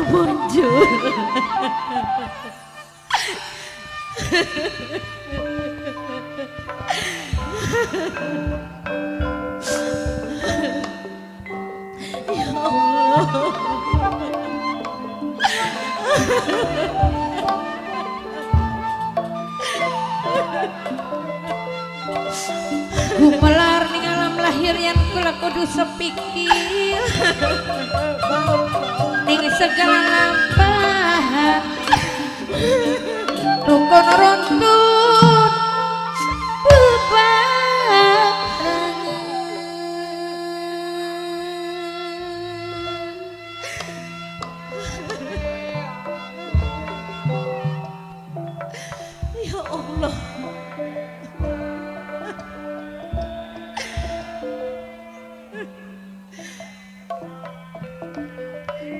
muncul. Ya Allah. Gumelar ning alam lahir yang kula kudu sepikir ning segala lampahan rukun runtun Ya Allah.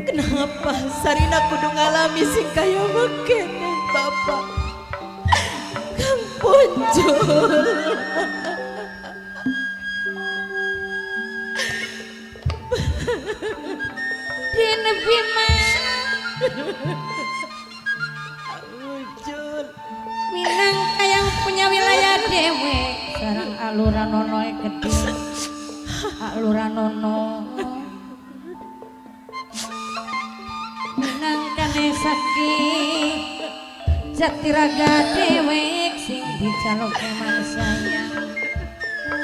Kenapa Sarina kudu ngalami sing kaya mengkene Bapak? Kang Puncul. Dina Bima Puncul. Minang kayang punya wilayah dewe sarang aluran nono gede aluran nono Minang kane saking Jatiraga dewek sing dicaloke mangsaya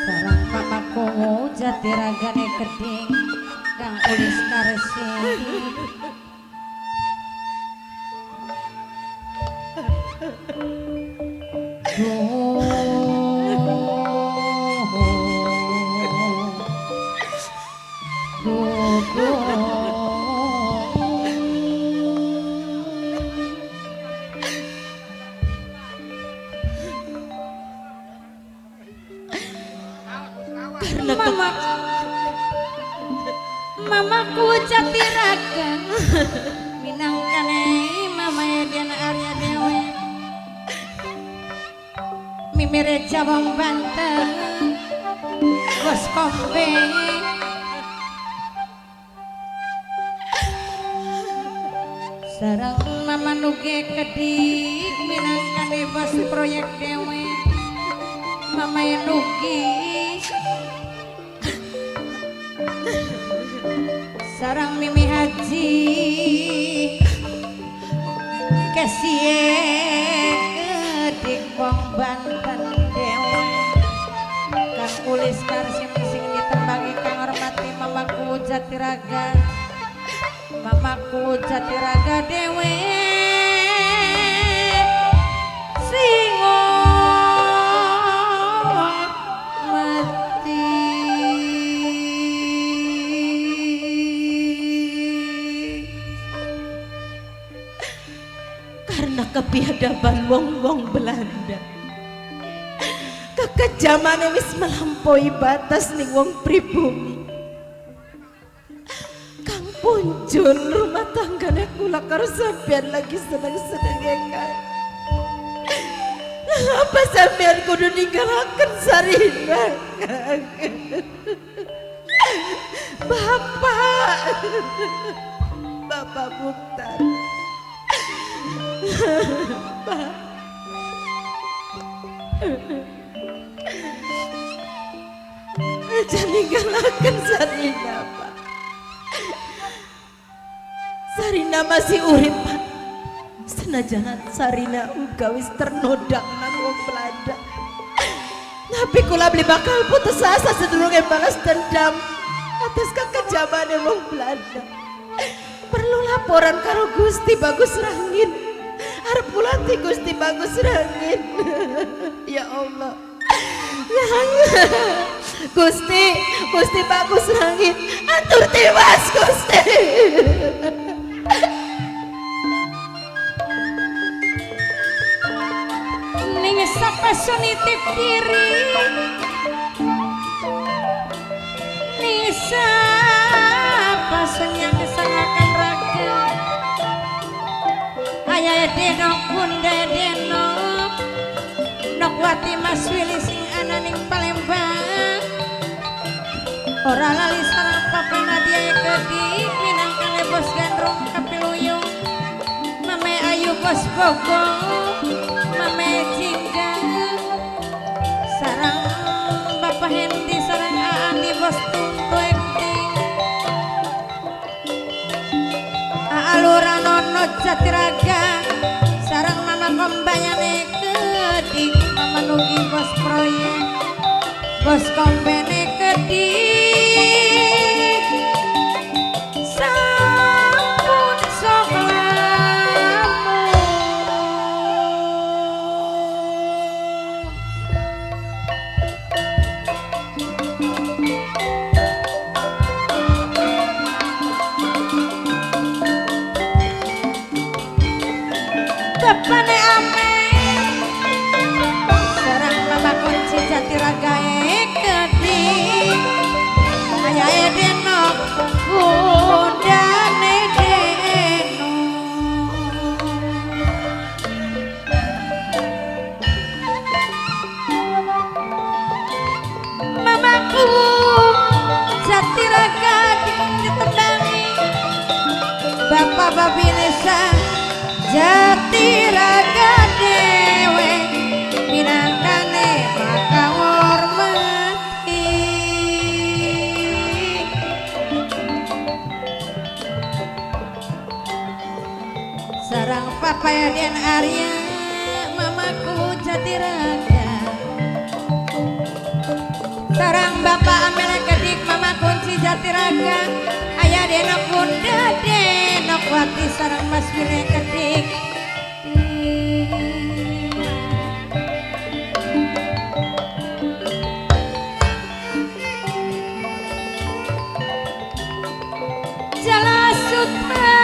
sarang mamaku Jatiragane gedeng kang ulis karesi Mamaku Jatiraga minangkane mama Diana Arya Dewi mimire Jawang Banten Bos Kombe sareng mama nuge kedik minangkane bos proyek Dewi mama nugi sarang Mimi Haji kesie kedik wong Banten dewe kang ulis karsim sing ditembangi kang hormati mamaku Jatiraga dewe singo karena kebiadaban wong-wong Belanda kekejamane wis melampaui batas ning wong pribumi. Kang Puncul rumah tanggane kula karo sampean lagi seneng-senenge kan. Apa sampean kudu ninggalaken Sarina? Bapak Mukhtar. Aja ninggalaken Sarina, Pak. Sarina masih urip, Pak. Senajan Sarina uga wis ternodak nang wong Belanda. Tapi kula beli bakal putus asa sedurunge balas dendam atas kekejamane wong Belanda. Perlu laporan karo Gusti Bagus Rangin. Arep pulanti Gusti Bagus Rangin. Ya Allah. Gusti Bagus Rangin, atur tiwas Gusti. ning sapa sunitip diri ning sapa senyang sangakan raga ayah deno bunda deno Nokwati Mas Willy sing ana ning Palembang ora lali sareng papena biaya kedik minangkan bos gandrung kapiluyung mame ayu bos bogong mame jingga sarang bapak Hendi sarang Aandi bos tuntuek alura nono Jatiraga sarang mama kombayane kedik mama nugi bos proyek bos kompene kedik sampun sok bapane ame sarang mama kunci Jatiraga kedik ayahe deno undane deno mamaku Jatiraga ditembangi bapak babinesa Jatiraga dewe minangkane maka hormati sarang papaya den Arya mamaku Jatiraga sarang bapak Amel kedik mama kunci Jatiraga ayah denok bunda denok wati sarang mas Wile kedik Jala Sutra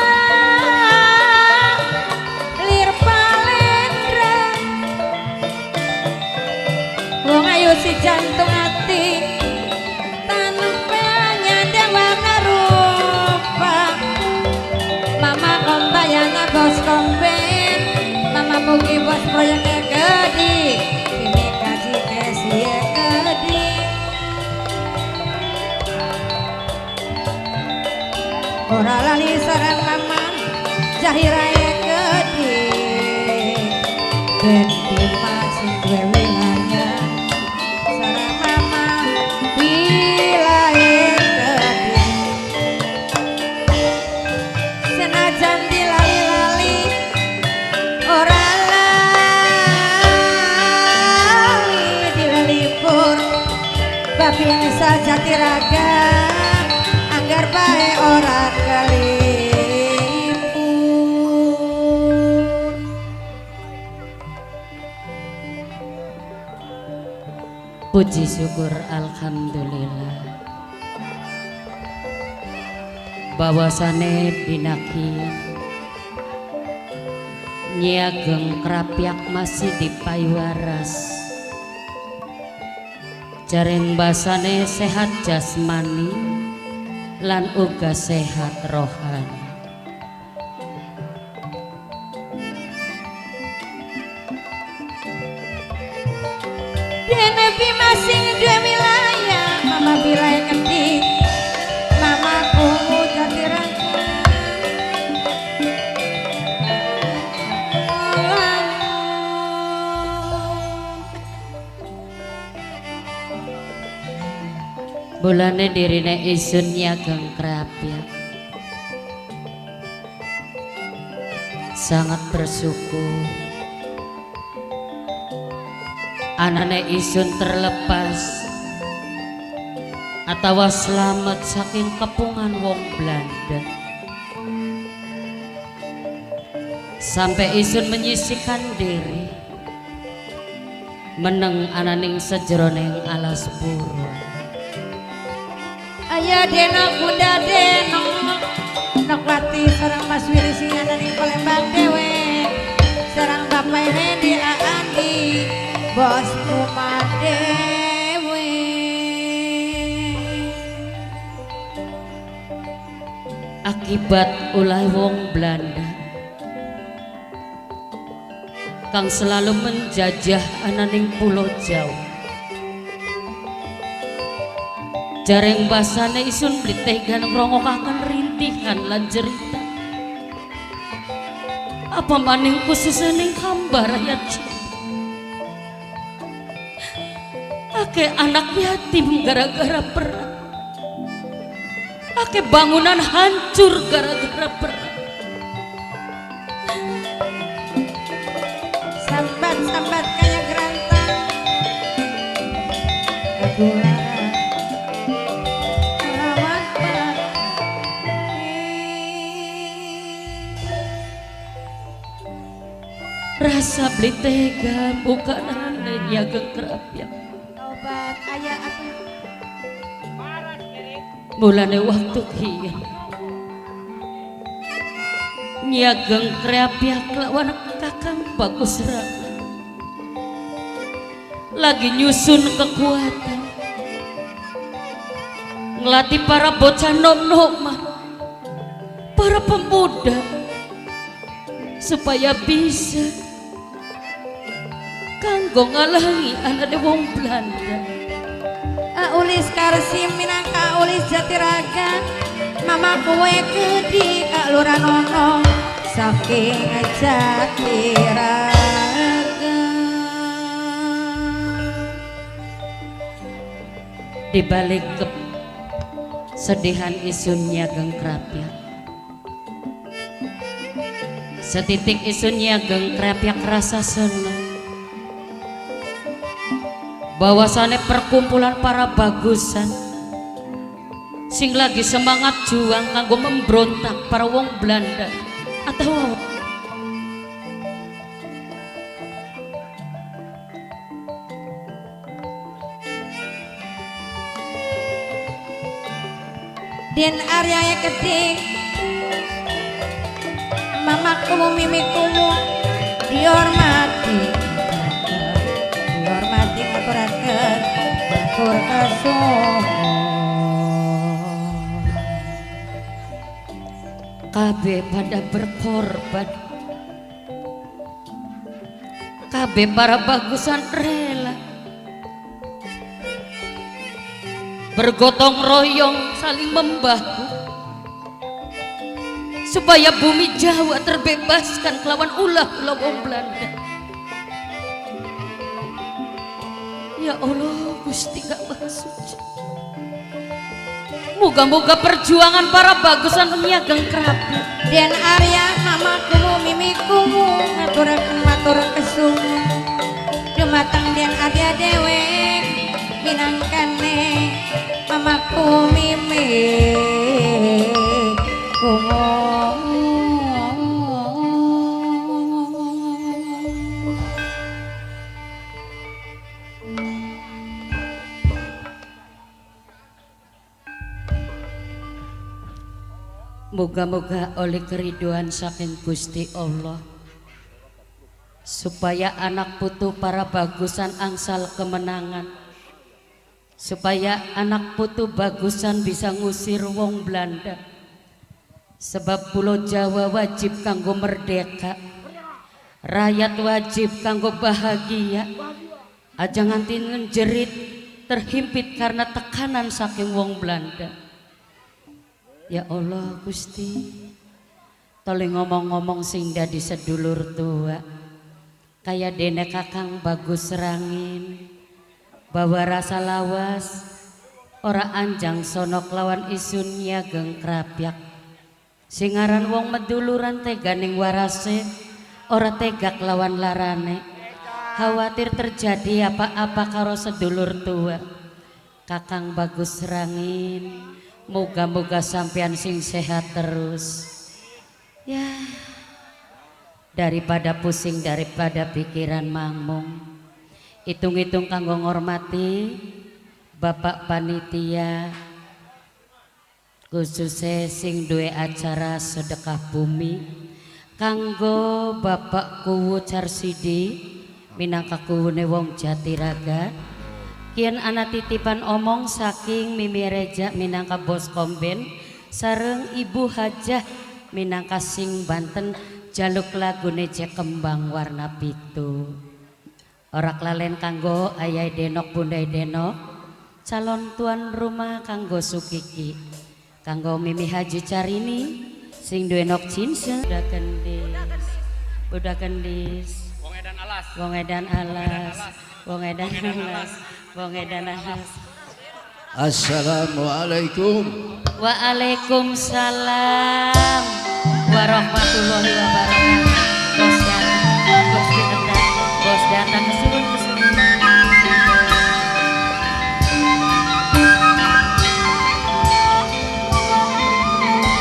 lir Palendra wong ayu si jantung hati tanpa nyandang warna rupa mama kombayana bos komben mama mugi bos proyeknya kedik ini kaji kesie kedik ora lali sarang mama Jahiraya kedik gede masih dua wilayah sarang mama wilayah kedik senajan dilali-lali ora lali dilalipur babinsa Jatiraga anggar bae ora kelipur puji syukur alhamdulillah bahwasane dinakin nyiageng krapyak masih dipaiwaras jareng basane sehat jasmani lan uga sehat rohani dene masing dua wilayah mama wilayah kedik mama kumu Jatiraga bulane dirine isun nyageng krapyak sangat bersyukur anane isun terlepas atau selamat saking kepungan wong Belanda sampai isun menyisikan diri meneng ananing sejroning alas purwa ayah denok bunda denok nok wati sarang mas Wili singa dari Palembang dewe sarang bapak Hendi Aandi bos rumah dewe akibat ulah wong Belanda kang selalu menjajah ananing pulau Jawa Jareng basane isun blitegan ngrongokaken rintihan lan jerita. Apa maning khususane hamba rakyat cinta. Ake anak yatim gara-gara perang. Ake bangunan hancur gara-gara perang. Sambat-sambat kayak gerantang kegulaan lawan Rasa beli tega bukan hanya gegerap ya. obat kayak apa Mulane waktu kieu nyageng kreapiak lawan kakang bagus rana lagi nyusun kekuatan ngelatih para bocah nom-noman para pemuda supaya bisa kanggo ngalangi anake wong Belanda. ulis karsim minangka ulis Jatiraga mama kue gede kaluranono saking Jatiraga. Di balik kesedihan isun nyageng krapyak setitik isun nyageng krapyak rasa seneng bahwasane perkumpulan para bagusan sing lagi semangat juang kanggo memberontak para wong Belanda atau Den Arya gede mamaku mimikumu dihormati ngaturaken batur kasumo kabeh pada berkorban kabeh para bagusan rela bergotong royong saling membahu supaya bumi Jawa terbebaskan kelawan ulah-ulah wong Belanda. Ya Allah Gusti gak suci. Moga-moga perjuangan para bagusan nyageng krapyak Den Arya mamaku mimikumu ngaturaken matur kesumu dumateng Den Arya dewe minangkane mamaku mimikumu. Moga-moga oleh keriduan saking Gusti Allah supaya anak putu para bagusan angsal kemenangan, supaya anak putu bagusan bisa ngusir wong Belanda, sebab Pulau Jawa wajib kanggo merdeka, rakyat wajib kanggo bahagia, aja nganti ngejerit terhimpit karena tekanan saking wong Belanda. Ya Allah Gusti, tolong ngomong-ngomong sing dadi sedulur tua kayak dene kakang bagus rangin bawa rasa lawas ora anjang sonok lawan isun nyageng krapyak singaran wong meduluran tega ning warase ora tegak lawan larane khawatir terjadi apa-apa karo sedulur tua kakang bagus rangin. Moga-moga sampean sing sehat terus ya, daripada pusing daripada pikiran mangmung. Hitung-hitung kanggo ngormati Bapak Panitia khususnya sing duwe acara sedekah bumi kanggo Bapak Kuwu Carsidi minangka kuwune wong Jatiraga. Kian ana titipan omong saking Mimi Reja minangka bos komben sareng Ibu Hajah minangka sing Banten jaluk lagune Cek Kembang warna pitu. Ora kelalen kanggo Ayai Denok Bundai Denok calon tuan rumah kanggo Sukiki, kanggo Mimi Haji Carini, sing duwe nok cincin, budak gendis, wong edan alas, wong edan alas. Assalamualaikum. Waalaikumsalam warahmatullahi wabarakatuh. Bos datang kesuwun.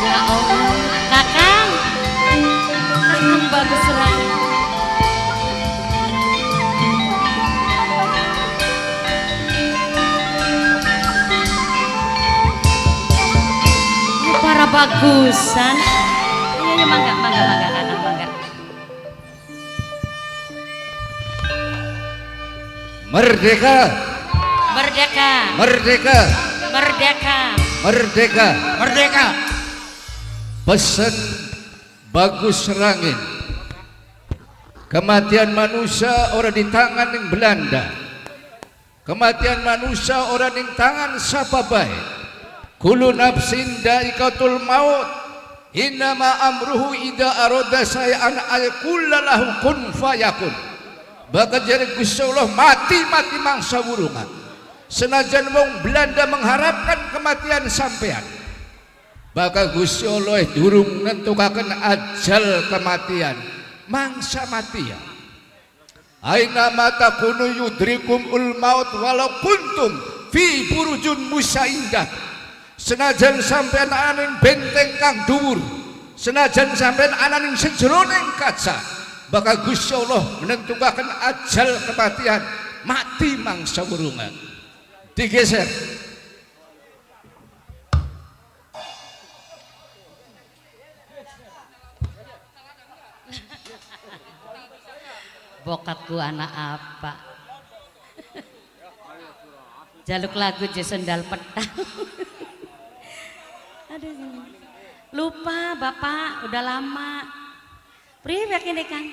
Ya Allah, Kakang bagus sekali. Para bagusan. Iya mangga. Merdeka. Pesan Bagus Rangin. Kematian manusia orang di tangan yang Belanda. Kematian manusia orang di tangan siapa baik. Kullu nafsin dha'iqatul maut. Innama amruhu idza arada syai'an ayaqullahu kun fayakun. Bakal jadi Gusti Allah mati mangsa wurungan. Senajan wong Belanda mengharapkan kematian sampean, bakal Gusti Allah durung nentukaken ajal kematian mangsa mati ya. Aina mata kunu yudrikum ul maut walau kuntum fi burujun musyaindah. Senajan sampean ananing benteng kang dhuwur, senajan sampean ananing sejroning kaca, bakal Gusti Allah menentukan ajal kematian mati mangsa wurungan. Digeser. Bokatku anak apa? Jaluk lagu je sendal petang. Aduh, lupa Bapak, udah lama. Priwek ini Kang.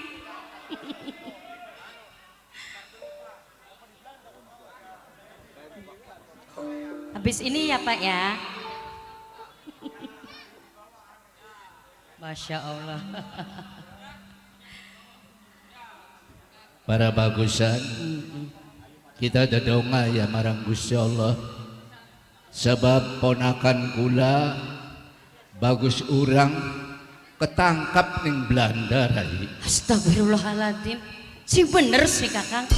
Habis ini ya Pak ya. Masya Allah. Para bagusan, kita dodonga ya marang Gusti Allah. Sebab ponakan kula bagus urang ketangkap ning Belanda rai. Astagfirullahaladzim. Sing bener sih Kakang.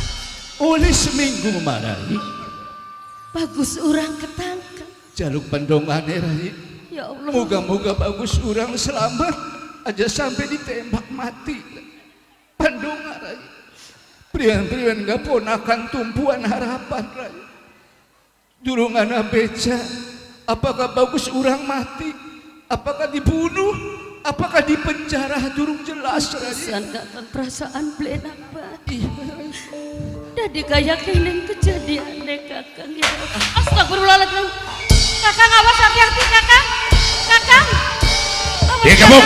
Oleh seminggu marahi. Bagus orang ketangkap. Jaluk pendongane rai. Ya Allah. Moga-moga bagus urang selamat aja sampai ditembak mati. Pandonga rai. Prian-prian gak ponakan tumpuan harapan rai. Durungana beca. Apakah bagus urang mati? Apakah dibunuh? Apakah dipenjara? Durung jelas rai. Perasaan beli apa? Iya. Dadi kayak kenen kejadian deh Kakang ya. Astagfirullahaladzim. Kakang awas hati-hati Kakang. Kakang. Digabung.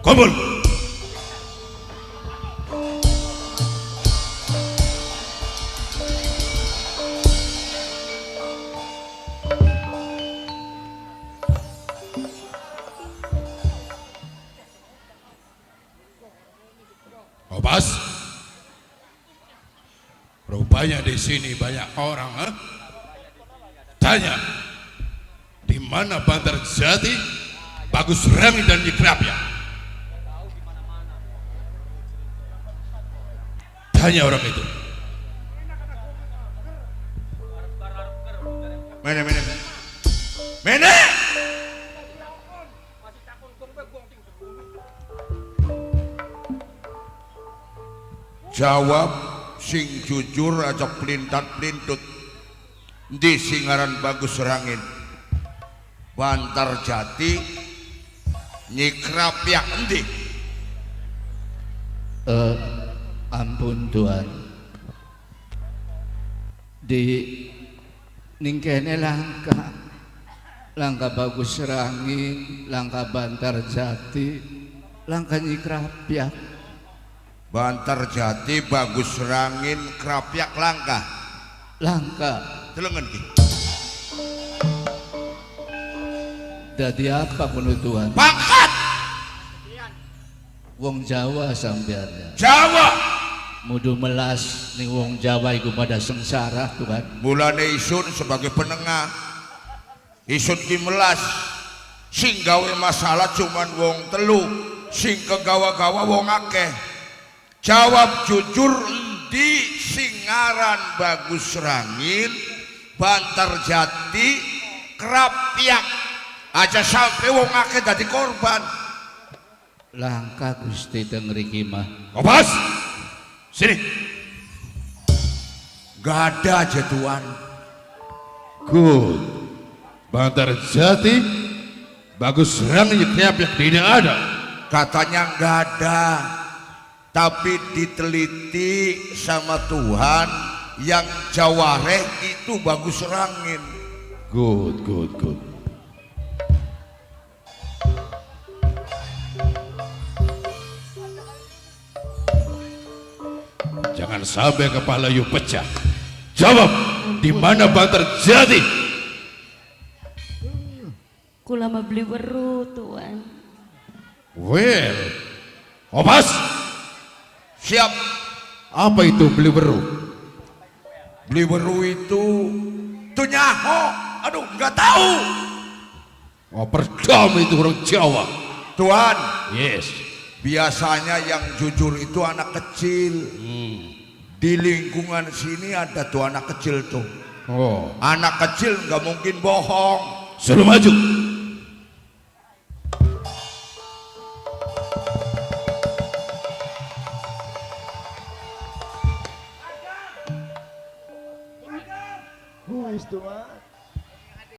Kumpul. Obas, rupanya di sini banyak orang, ha? Tanya, di mana Bantar Jati, Bagus Rangin dan Nyikrapya? Tanya orang itu. Mana? Jawab sing jujur aja pelintat pelintut. Di singaran Bagus Rangin, Bantar Jati, Nyikrapyak endi? Ampun Tuan, di ningkene langka bagus serangin, langka Bantar Jati, langka Nyikrapyak. Bantar Jati, bagus serangin, Krapyak langka. Telengen ki. Dadi apa penutuhan? Pangkat Wong Jawa sampeannya. Jawa. Mudu melas ning wong Jawa iku pada sengsara Tuhan. Mulane isun sebagai penengah. Isun ki melas sing gawe masalah cuman wong telu, sing kegawa-gawa wong akeh. Jawab jujur, endi sing ngaran bagus serangin, Bantar Jati, Krapyak. Aja sampai wong akeh dadi korban. Langka Gusti teng mriki mah. Obas, sini. Gak ada aja Tuan. Good. Bantar Jati, bagus serangin Krapyak tidak ada. Katanya gak ada. Tapi diteliti sama Tuhan, yang Jawareh itu bagus serangin. Good. Jangan sampai kepala you pecah. Jawab, di mana Bantar Jati? Kula mah beli weru tuan. Well, Obas, Siap. apa itu beli beru? Beli weru itu nyaho. Aduh, nggak tahu. Oh, perdam itu orang Jawa. Tuhan, Yes. biasanya yang jujur itu anak kecil. Di lingkungan sini ada tuh anak kecil tuh. Oh, Anak kecil nggak mungkin bohong. suruh maju. Who is the man?